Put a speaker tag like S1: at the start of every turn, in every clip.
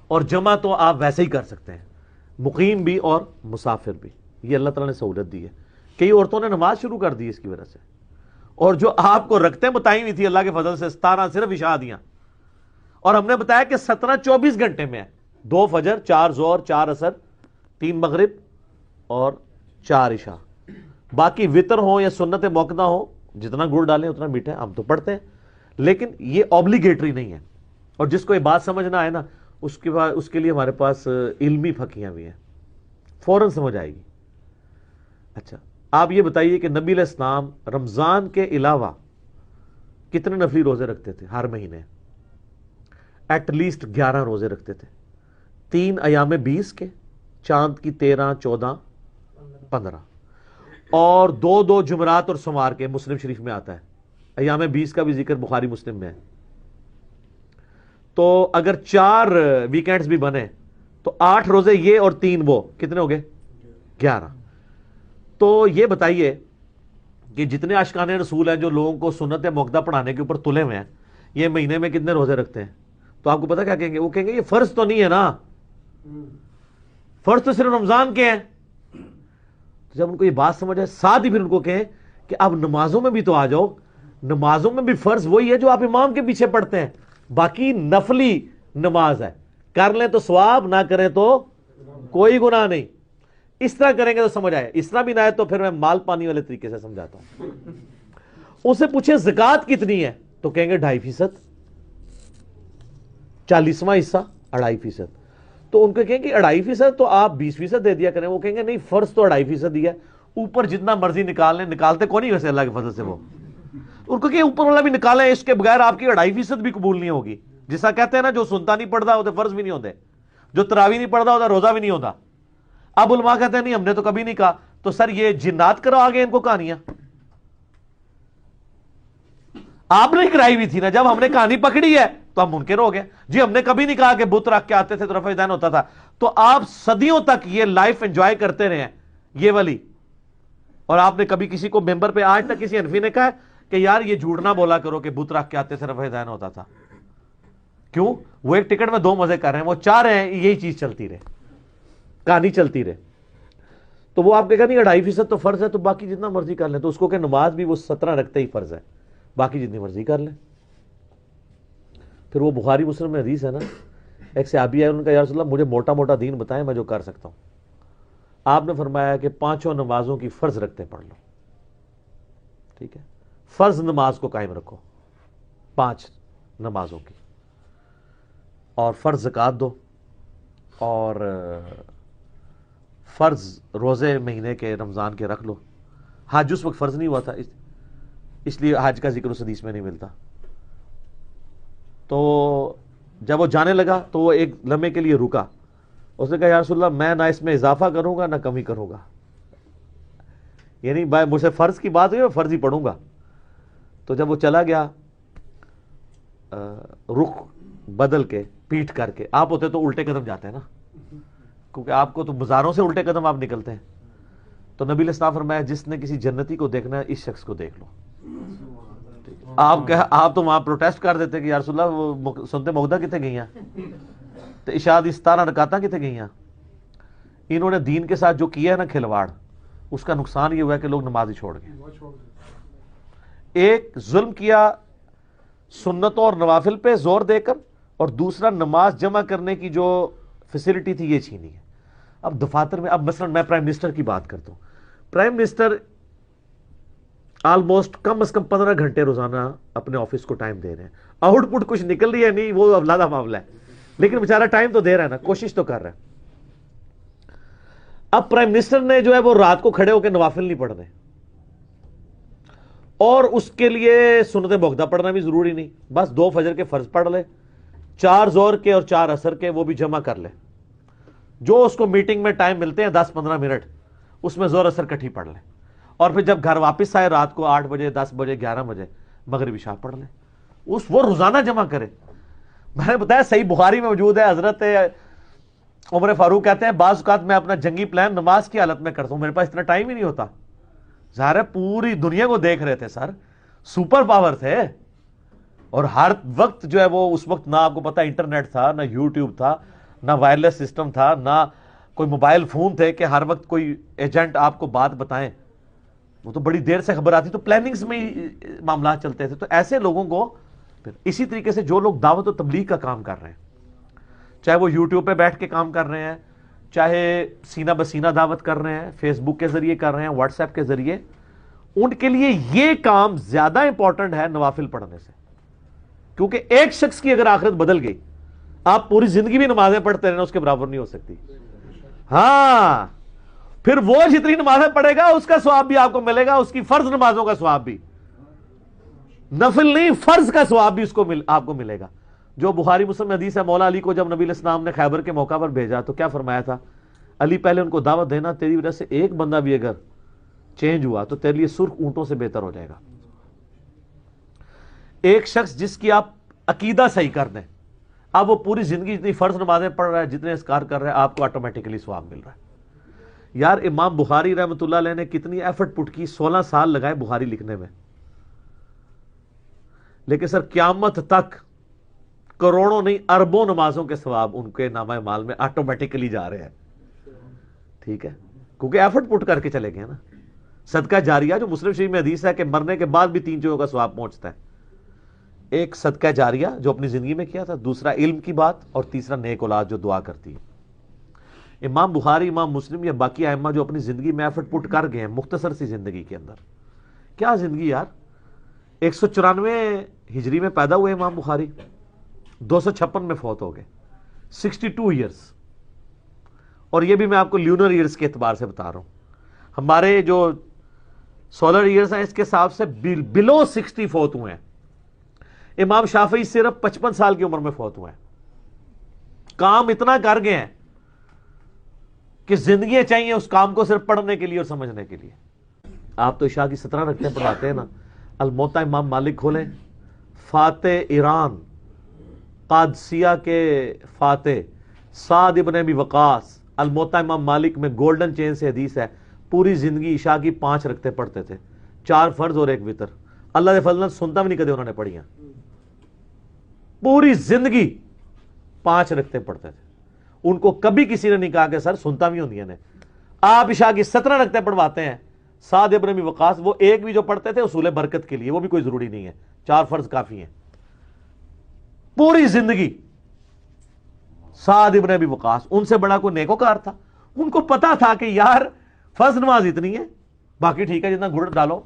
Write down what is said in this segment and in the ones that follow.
S1: اور جمع تو آپ ویسے ہی کر سکتے ہیں، مقیم بھی اور مسافر بھی. یہ اللہ تعالیٰ نے سہولت دی ہے. کئی عورتوں نے نماز شروع کر دی اس کی وجہ سے، اور جو آپ کو رکھتے بتائی ہوئی تھی اللہ کے فضل سے 17 صرف عشاء دیاں، اور ہم نے بتایا کہ 17 24 گھنٹے میں ہے. 2 فجر، 4 ظہر، 4 عصر، 3 مغرب اور 4 عشاء. باقی وطر ہو یا سنت موقدہ ہو، جتنا گڑ ڈالیں اتنا میٹھا. ہم تو پڑھتے ہیں لیکن یہ اوبلیگیٹری نہیں ہے. اور جس کو یہ بات سمجھنا ہے نا، اس کے لیے ہمارے پاس علمی پھکیاں بھی ہیں، فوراً سمجھ آئے گی. اچھا آپ یہ بتائیے کہ نبی علیہ السلام رمضان کے علاوہ کتنے نفلی روزے رکھتے تھے ہر مہینے؟ ایٹ لیسٹ 11 روزے رکھتے تھے. 3 ایام 20 کے، چاند کی 13، 14، 15، اور 2 جمعرات اور سوموار کے. مسلم شریف میں آتا ہے. ایام 20 کا بھی ذکر بخاری مسلم میں ہے. تو اگر 4 ویکینڈز بھی بنے تو 8 روزے یہ اور 3 وہ، کتنے ہو گئے؟ 11. تو یہ بتائیے کہ جتنے عاشقان رسول ہیں جو لوگوں کو سنت موقدہ پڑھانے کے اوپر تلے ہوئے ہیں، یہ مہینے میں کتنے روزے رکھتے ہیں؟ تو آپ کو پتا کیا کہیں گے؟ وہ کہیں گے یہ فرض تو نہیں ہے نا، فرض تو صرف رمضان کے ہیں. تو جب ان کو یہ بات سمجھ آئے، ساتھ ہی پھر ان کو کہیں کہ اب نمازوں میں بھی تو آ جاؤ. نمازوں میں بھی فرض وہی ہے جو آپ امام کے پیچھے پڑھتے ہیں، باقی نفلی نماز ہے. کر لیں تو ثواب، نہ کریں تو کوئی گناہ نہیں. اس طرح کریں گے تو سمجھ آئے. اس طرح بھی نہ آئے تو پھر میں مال پانی والے طریقے سے سمجھاتا ہوں. ان سے پوچھیں زکوٰۃ کتنی ہے تو کہیں گے 2.5%. 40واں حصہ 2.5%. تو ان کو کہیں گے 2.5% تو آپ 20% دے دیا کریں. وہ کہیں گے نہیں، فرض تو 2.5% ہی ہے، اوپر جتنا مرضی نکال لیں. نکالتے کو نہیں ویسے اللہ کے فضل سے. وہ ان کو کہ اوپر والا بھی نکالیں، اس کے بغیر آپ کی 2.5% بھی قبول نہیں ہوگی. جیسا کہتے ہیں نا، جو سنتا نہیں پڑھتا ہوتے فرض بھی نہیں ہوتے، جو تراویح نہیں پڑھتا ہوتا روزہ بھی نہیں ہوتا. اب علماء کہتے ہیں نہیں ہم نے تو کبھی نہیں کہا. تو سر یہ جنات کرو آگے ان کو کہانیاں. آپ نے کرائی ہوئی تھی نا. جب ہم نے کہانی پکڑی ہے تو ہم منکر ہو گئے. جی ہم نے کبھی نہیں کہا کہ بت رکھ کے آتے تھے تو رفع دین ہوتا تھا. تو آپ صدیوں تک یہ لائف انجوائے کرتے رہے ہیں یہ والی، اور آپ نے کبھی کسی کو ممبر پہ آج تک کسی حنفی نے کہا کہ یار یہ جھوٹ نہ بولا کرو کہ بت رکھ کے آتے تھے رفع دین ہوتا تھا؟ کیوں؟ وہ ایک ٹکٹ میں 2 مزے کر رہے ہیں. وہ چاہ رہے ہیں یہی چیز چلتی رہے، کہانی چلتی رہے. تو وہ آپ کے کہا نہیں 2.5% تو فرض ہے تو باقی جتنا مرضی کر لیں. تو اس کو کہ نماز بھی وہ 17 رکھتے ہی فرض ہے، باقی جتنی مرضی کر لیں. پھر وہ بخاری مسلم میں حدیث ہے نا، ایک صحابی ہے، ان کا یا رسول اللہ مجھے موٹا موٹا دین بتائیں میں جو کر سکتا ہوں. آپ نے فرمایا کہ 5 نمازوں کی فرض رکھتے پڑھ لو. ٹھیک ہے، فرض نماز کو قائم رکھو 5 نمازوں کی، اور فرض زکوٰۃ دو، اور فرض روزے مہینے کے رمضان کے رکھ لو. حج اس وقت فرض نہیں ہوا تھا، اس لیے حج کا ذکر اس حدیث میں نہیں ملتا. تو جب وہ جانے لگا تو وہ ایک لمحے کے لیے رکا. اس نے کہا یا رسول اللہ میں نہ اس میں اضافہ کروں گا نہ کمی کروں گا، یعنی بھائی مجھ سے فرض کی بات ہوئی میں فرض ہی پڑھوں گا. تو جب وہ چلا گیا رخ بدل کے پیٹ کر کے، آپ ہوتے تو الٹے قدم جاتے ہیں نا، کیونکہ آپ کو تو بازاروں سے الٹے قدم آپ نکلتے ہیں. تو نبی علیہ السلام فرمایا جس نے کسی جنتی کو دیکھنا ہے اس شخص کو دیکھ لو. آپ تو وہاں پروٹیسٹ کر دیتے کہ یا رسول اللہ وہ سنتے موقدہ کتنے گئی ہیں، تو عشاء دی 17 رکعتاں کتنے گئی ہیں. انہوں نے دین کے ساتھ جو کیا ہے نا کھلواڑ، اس کا نقصان یہ ہوا ہے کہ لوگ نماز ہی چھوڑ گئے. ایک ظلم کیا سنتوں اور نوافل پہ زور دے کر، اور دوسرا نماز جمع کرنے کی جو فیسلٹی تھی یہ چھینی ہے. اب دفاتر میں، اب مثلا میں پرائم منسٹر کی بات کرتا ہوں، پرائم منسٹر آلموسٹ کم از کم 15 گھنٹے روزانہ اپنے آفس کو ٹائم دے رہے ہیں. آؤٹ پٹ کچھ نکل رہی ہے نہیں، وہ علیحدہ معاملہ ہے، لیکن بیچارہ ٹائم تو دے رہا ہے نا، کوشش تو کر رہا ہے. اب پرائم منسٹر نے جو ہے وہ رات کو کھڑے ہو کے نوافل نہیں پڑھنے، اور اس کے لیے سنت موقدہ پڑھنا بھی ضروری نہیں، بس 2 فجر کے فرض پڑھ لے، 4 ظہر کے اور 4 عصر کے وہ بھی جمع کر لے. جو اس کو میٹنگ میں ٹائم ملتے ہیں 10-15 منٹ، اس میں ظہر عصر کٹھی پڑھ لے، اور پھر جب گھر واپس آئے رات کو 8 بجے 10 بجے 11 بجے مغرب عشاء پڑھ لے. وہ روزانہ جمع کرے. میں نے بتایا صحیح بخاری میں موجود ہے، حضرت عمر فاروق کہتے ہیں بعض اوقات میں اپنا جنگی پلان نماز کی حالت میں کرتا ہوں، میرے پاس اتنا ٹائم ہی نہیں ہوتا. ظاہر ہے پوری دنیا کو دیکھ رہے تھے سر، سپر پاور تھے، اور ہر وقت جو ہے وہ اس وقت نہ آپ کو پتا انٹرنیٹ تھا نہ یوٹیوب تھا. نہ وائرلیس سسٹم تھا، نہ کوئی موبائل فون تھے کہ ہر وقت کوئی ایجنٹ آپ کو بات بتائیں، وہ تو بڑی دیر سے خبر آتی، تو پلاننگز میں ہی معاملات چلتے تھے. تو ایسے لوگوں کو پھر اسی طریقے سے جو لوگ دعوت و تبلیغ کا کام کر رہے ہیں، چاہے وہ یوٹیوب پہ بیٹھ کے کام کر رہے ہیں، چاہے سینہ بسینہ دعوت کر رہے ہیں، فیس بک کے ذریعے کر رہے ہیں، واٹس ایپ کے ذریعے، ان کے لیے یہ کام زیادہ امپورٹنٹ ہے نوافل پڑھنے سے. کیونکہ ایک شخص کی اگر آخرت بدل گئی، آپ پوری زندگی بھی نمازیں پڑھتے رہنا، اس کے برابر نہیں ہو سکتی. ہاں، پھر وہ جتنی نمازیں پڑھے گا اس کا ثواب بھی آپ کو ملے گا، اس کی فرض نمازوں کا ثواب بھی، نفل نہیں فرض کا ثواب بھی آپ کو ملے گا. جو بخاری مسلم میں حدیث ہے، مولا علی کو جب نبی علیہ السلام نے خیبر کے موقع پر بھیجا تو کیا فرمایا تھا؟ علی پہلے ان کو دعوت دینا، تیری وجہ سے ایک بندہ بھی اگر چینج ہوا تو تیرے لیے سرخ اونٹوں سے بہتر ہو جائے گا. ایک شخص جس کی آپ عقیدہ صحیح کر دیں، اب وہ پوری زندگی جتنی فرض نمازیں پڑھ رہا ہے، جتنے اذکار کر رہا ہے، آپ کو آٹومیٹکلی ثواب مل رہا ہے. یار امام بخاری رحمۃ اللہ علیہ نے کتنی ایفرٹ پٹ کی، 16 سال لگائے بخاری لکھنے میں، لیکن سر قیامت تک کروڑوں نہیں اربوں نمازوں کے ثواب ان کے نامہ مال میں آٹومیٹکلی جا رہے ہیں. ٹھیک ہے، کیونکہ ایفرٹ پٹ کر کے چلے گئے نا. صدقہ جاریہ جو مسلم شریف میں حدیث ہے کہ مرنے کے بعد بھی 3 چیزوں کا ثواب پہنچتا ہے. ایک صدقہ جاریہ جو اپنی زندگی میں کیا تھا، دوسرا علم کی بات، اور تیسرا نیک اولاد جو دعا کرتی ہے. امام بخاری، امام مسلم یا باقی ائمہ جو اپنی زندگی میں ایفرٹ پٹ کر گئے ہیں مختصر سی زندگی کے اندر، کیا زندگی یار. 194 ہجری میں پیدا ہوئے امام بخاری، 256 میں فوت ہو گئے، 62 ایئرز. اور یہ بھی میں آپ کو لیونر ایئرز کے اعتبار سے بتا رہا ہوں. ہمارے جو سولر ایئرز ہیں اس کے حساب سے بلو 60 فوت ہوئے ہیں. امام شافعی صرف 55 سال کی عمر میں فوت ہوئے ہیں. کام اتنا کر گئے ہیں کہ زندگیاں چاہیے اس کام کو صرف پڑھنے کے لیے اور سمجھنے کے لیے. آپ تو عشاء کی 17 رکعتیں پڑھاتے ہیں نا. الموطا امام مالک کھولیں، فاتح ایران قادسیہ کے فاتح سعد ابن ابی وقاص، الموطا امام مالک میں گولڈن چین سے حدیث ہے، پوری زندگی عشاء کی 5 رکعتیں پڑھتے تھے، 4 فرض اور 1 وتر. اللہ کے فضل سنتا بھی نہیں کدے انہوں نے پڑھی ہیں. پوری زندگی 5 رکعتیں پڑھتے تھے. ان کو کبھی کسی نے نہیں کہا کہ سر سنتا بھی ہوندی نے. آپ عشاء کی 17 رکعتیں پڑھواتے ہیں. سعد ابن ابی وقاص وہ ایک بھی جو پڑھتے تھے اصول برکت کے لیے، وہ بھی کوئی ضروری نہیں ہے، 4 فرض کافی ہیں. پوری زندگی سعد ابن ابی وقاص، ان سے بڑا کوئی نیکوکار تھا؟ ان کو پتا تھا کہ یار فرض نماز اتنی ہے، باقی ٹھیک ہے جتنا گڑ ڈالو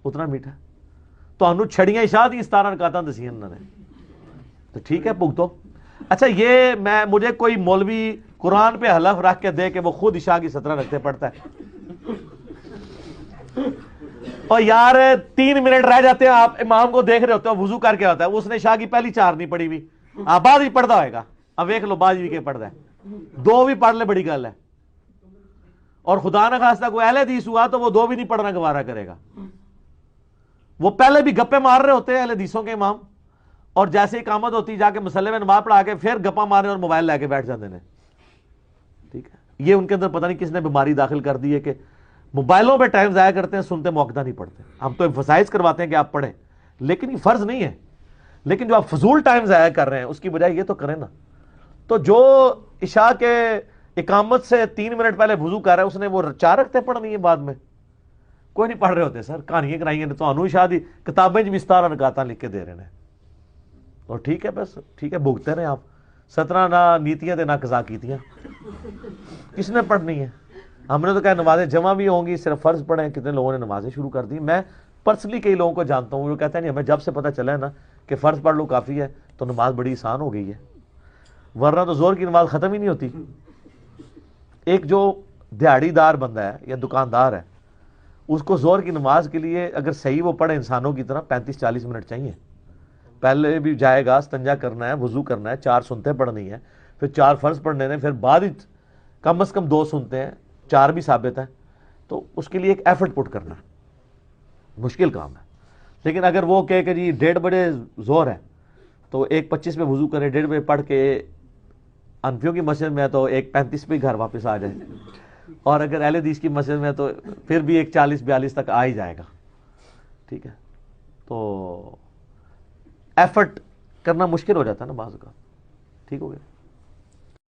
S1: اتنا میٹھا. تو انو چھڑیاں عشاء دی 17 رکعتاں دسیاں انہوں نے، تو ٹھیک ہے بھگتو. اچھا یہ مجھے کوئی مولوی قرآن پہ حلف رکھ کے دے کہ وہ خود عشاء کی 17 رکعتیں پڑھتا ہے، اور یار 3 منٹ رہ جاتے ہیں، آپ امام کو دیکھ رہے ہوتے ہیں وضو کر کے ہوتا ہے، اس نے عشاء کی پہلی 4 نہیں پڑھی ہوئی، بعد ہی پڑھتا ہوئے گا. اب دیکھ لو بعد بھی کے پڑھتا ہے، 2 بھی پڑھ لے بڑی گل ہے. اور خدا نہ خواستہ کوئی اہل حدیث ہوا تو وہ 2 بھی نہیں پڑھنا گوارا کرے گا. وہ پہلے بھی گپے مار رہے ہوتے ہیں اہل حدیثوں کے امام، اور جیسے اقامت ہوتی جا کے مسلے میں نماز پڑھا کے پھر گپا مارے اور موبائل لے کے بیٹھ جاتے ہیں. ٹھیک ہے، یہ ان کے اندر پتہ نہیں کس نے بیماری داخل کر دی ہے کہ موبائلوں پہ ٹائم ضائع کرتے ہیں، سنتے موقع نہیں پڑھتے. ہم تو ایمفسائز کرواتے ہیں کہ آپ پڑھیں، لیکن یہ فرض نہیں ہے. لیکن جو آپ فضول ٹائم ضائع کر رہے ہیں اس کی بجائے یہ تو کریں نا. تو جو عشاء کے اقامت سے 3 منٹ پہلے وضو کر رہا ہے، اس نے وہ 4 رکعتیں پڑھنی ہے بعد میں. کوئی نہیں پڑھ رہے ہوتے سر، کہانیاں کرائی ہیں تو انو عشاء دی کتابیں بھی 17 رکعتاں لکھ کے دے رہے ہیں. اور ٹھیک ہے، بس ٹھیک ہے، بھگتے رہے آپ. 17 نہ نیتیاں نہ قضا کیتیاں، کس نے پڑھنی ہے؟ ہم نے تو کہا نمازیں جمع بھی ہوں گی، صرف فرض پڑھیں. کتنے لوگوں نے نمازیں شروع کر دی. میں پرسنلی کئی لوگوں کو جانتا ہوں جو کہتے ہیں نہیں، ہمیں جب سے پتہ چلا ہے نا کہ فرض پڑھ لو کافی ہے تو نماز بڑی آسان ہو گئی ہے، ورنہ تو زور کی نماز ختم ہی نہیں ہوتی. ایک جو دیہڑی دار بندہ ہے یا دکاندار ہے، اس کو زور کی نماز کے لیے اگر صحیح وہ پڑھے انسانوں کی طرح 35-40 منٹ چاہیے. پہلے بھی جائے گا، استنجا کرنا ہے، وضو کرنا ہے، 4 سنتیں پڑھنی ہے، پھر 4 فرض پڑھنے ہیں، پھر بعد کم از کم 2 سنتے ہیں، 4 بھی ثابت ہیں. تو اس کے لیے ایک ایفرٹ پٹ کرنا ہے، مشکل کام ہے. لیکن اگر وہ کہے کہ جی 1:30 بجے زور ہے تو 1:25 میں وضو کرے، 1:30 بجے پڑھ کے انفیوں کی مسجد میں ہے تو 1:35 پہ گھر واپس آ جائے. اور اگر اہل حدیث کی مسجد میں تو پھر بھی 1:40-42 تک آ ہی جائے گا. ٹھیک ہے، تو ایفرٹ کرنا مشکل ہو جاتا ہے نا بعض کا. ٹھیک ہو گیا.